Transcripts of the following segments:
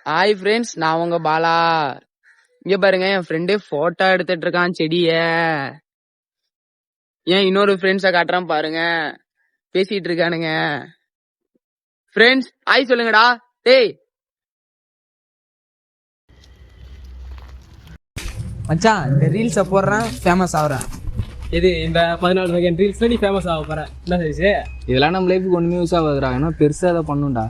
Hi friends, நான் உங்க பாலா. இங்க பாருங்க, என் ஃப்ரெண்டு போட்டோ எடுத்துட்டு இருக்கான் செடிய. ஏன் இன்னொரு ஃப்ரெண்ட்ஸ காட்டுறான் பாருங்க, பேசிட்டு இருக்கானுங்க. ஃப்ரெண்ட்ஸ் ஹாய் சொல்லுங்கடா. டேய் மச்சான், இந்த ரீல்ஸை போடுறேன், ஃபேமஸ் ஆகுறேன். இது இந்த 14 செகண்ட் ரீல்ஸ் நீ ஃபேமஸ் ஆக போகிறேன். என்ன சரி, இதெல்லாம் நம்ம லைஃபுக்கு ஒன்றுமே யூஸ் ஆகுதுடா. ஏன்னா பெருசாக அதை பண்ணுண்டா.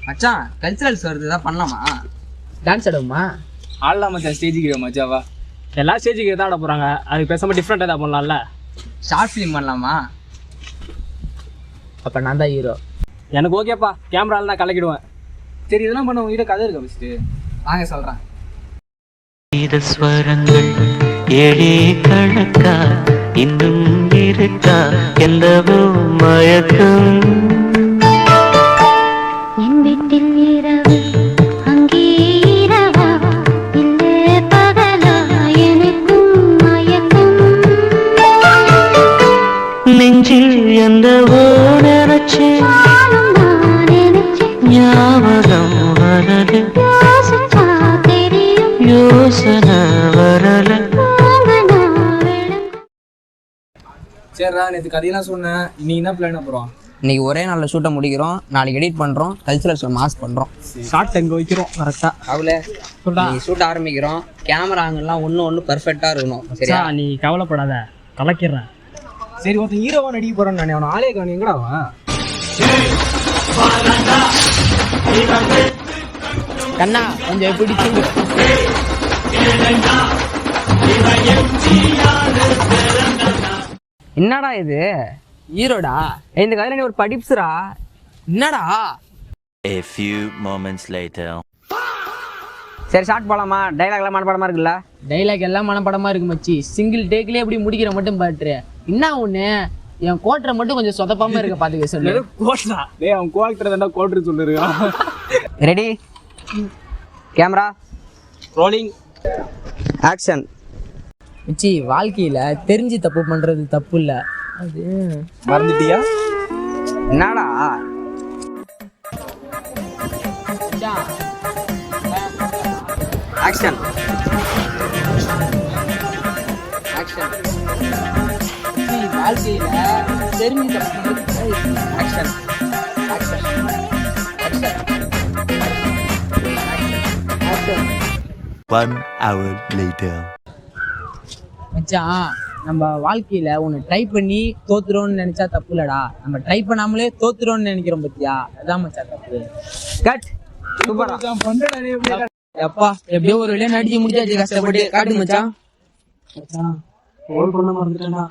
மச்சான், கல்ச்சுரல்ஸ் வருது, தான் பண்ணலாமா? டான்ஸ் ஆடுவோமா? ஆடலாம் மச்சான், ஸ்டேஜுக்கு மச்சாவா. எல்லா ஸ்டேஜுக்கு தான் ஆட போகிறாங்க. அதுக்கு பேசாமல் டிஃப்ரெண்ட்டாக தான் பண்ணலாம்ல. ஷார்ட் ஃபிலிம் பண்ணலாமா? அப்ப நான் தான் ஹீரோ. எனக்கு ஓகேப்பா, கேமராவில் நான் கலக்கிடுவேன். சரி, இதெல்லாம் பண்ண உங்ககிட்ட கதை இருக்கா? ஃபஸ்ட்டு வாங்க சொல்கிறேன். ஸ்வரங்கள் ஏழே கணக்கா இன்னும் இருக்கா எந்தவோ மயக்கம். என் வீட்டில் இரவு அங்கே இரவா இல்லை பகலா எனக்கும் மயக்கம். நெஞ்சில் எந்தவோ நினைச்சு ஞாபகம் வரது, யோசனை வரல. சரிடா, நேற்று கதையெல்லாம் சொன்னேன். நீ என்ன பிளான் அப்புறம்? இன்னைக்கு ஒரே நாளில் ஷூட்டை முடிக்கிறோம், நாளைக்கு எடிட் பண்ணுறோம், கல்ச்சுரல்ஸில் மாஸ் பண்ணுறோம், ஷார்ட் எங்கே வைக்கிறோம் கரெக்டாக. அவளே ஷூட் ஆரம்பிக்கிறோம். கேமரா ஆங்கெல்லாம் ஒன்று பர்ஃபெக்டாக இருக்கணும். சரியா? நீ கவலைப்படாத, கலக்கிறேன். சரி, ஒருத்தன் ஹீரோவா நடிக்க போறான்னு நான் அவன் ஆளே காணி. எங்கடா அவன்? கண்ணா கொஞ்சம் எப்படி என்னடா இது? ஹீரோடா? இந்த கதையில நீ ஒரு படிப்ஸ்ரா. என்னடா? A few moments later. சரி, ஷார்ட் போலாமா? டைலாக்லாம் மனப்பாடமா இருக்குல்ல? டைலாக் எல்லாம் மனப்படமா இருக்கு மச்சி. சிங்கிள் டேக்லயே எப்படி முடிக்கிற மட்டும் பாத்துரு. என்ன ஒண்ணு, என் கோட்டரை மட்டும் கொஞ்சம் சொதப்பாம இருக்க பாத்துக்க சொல்லு. கோட்டா டேய், அவன் கோட்டரை தான்டா கோட்டர் சொல்லிருக்கான். Ready, camera rolling, action. மச்சி, வாழ்க்கையில தெரிஞ்சு தப்பு பண்றது தப்பு இல்ல, அது மறந்துட்டியா? என்னடா? ஆக்ஷன். ஆக்ஷன். வாழ்க்கையில தெரிஞ்சு தப்பு பண்றது action. Action. Action. 1 hour later. மச்சான், நம்ம வாழ்க்கையில ஒன்று ட்ரை பண்ணி தோத்துறோம்னு நினைச்சா தப்பு இல்லடா. நம்ம ட்ரை பண்ணாமலே தோத்துறோம்னு நினைக்கிறோம் பத்தியா, அதான் மச்சான் தப்பு. கட். சூப்பரா எப்பா, எப்படியோ ஒரு வழியா நடிச்சு முடிச்சாச்சு கஷ்டப்பட்டு. காட்டு மச்சான். மச்சான் கோல் பண்ண மறந்துட்டேன்டா.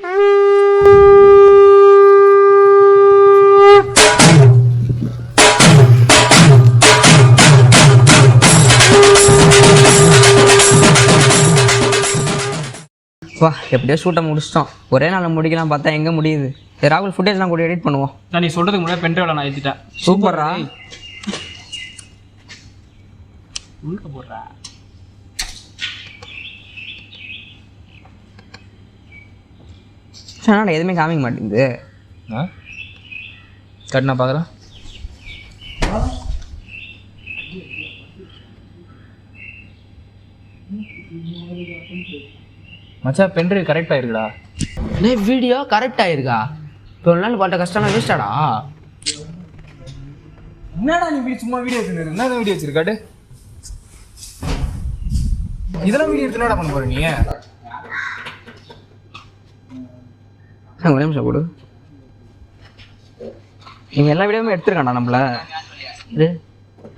வா, எப்படியோ ஷூட்டை முடிச்சிட்டோம். ஒரே நாளில் முடிக்கலாம் பார்த்தா எங்கே முடியுது? சரி, ராகுல் ஃபுட்டேஜ்லாம் கூட எடிட் பண்ணுவோம். நான் நீ சொல்கிறதுக்கு முன்னாடி பென்ட்ரைவில் நான் ஏற்றிட்டேன். சூப்பரா. உள்ள போடுறா. ஆனால் எதுவுமே காமிக்க மாட்டேங்குது. கட், நான் பார்க்குறேன். மச்சான், பென்ட்ரைவ் கரெக்டாக இருக்குடா. வீடியோ கரெக்ட் ஆயிருக்கா? இப்போ ஒரு நாள் பாட்ட கஷ்டம் வேஸ்டாடா. என்னடா நீ சும்மா வீடியோ எடுத்துரு? என்ன வீடியோ வச்சிருக்காடு? இதெல்லாம் வீடியோ எடுத்து என்னடா பண்ண போற நீ? ஒரே நிமிஷம் கொடு. நீங்கள் எல்லா வீடியோவுமே எடுத்துருக்காண்டா நம்மள. இது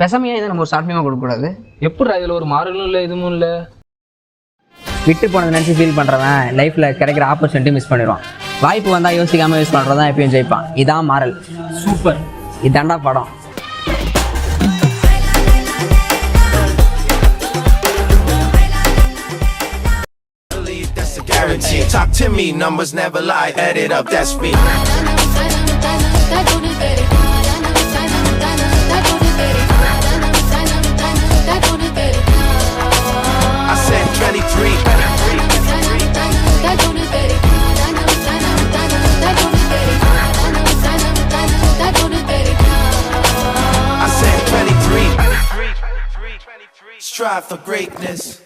பெசமையாக இதை நம்ம ஒரு ஷார்ட் ஃபிலிமாக கொடுக்கக்கூடாது. எப்படா இதில் ஒரு மாறலும் இல்லை, எதுவும் இல்லை. விட்டு போனது நினச்சி ஃபீல் பண்ணுறவன் லைஃப்பில் கிடைக்கிற ஆப்பர்ச்சுனிட்டி மிஸ் பண்ணிடுவான். வாய்ப்பு வந்தால் யோசிக்காமல் யூஸ் பண்ணுறதான் எப்பயும் ஜெயிப்பான். இதான் மாறல். சூப்பர். இதாண்டா படம். Talk to me, numbers never lie. Add it up, that's me. I said 23. strive for greatness.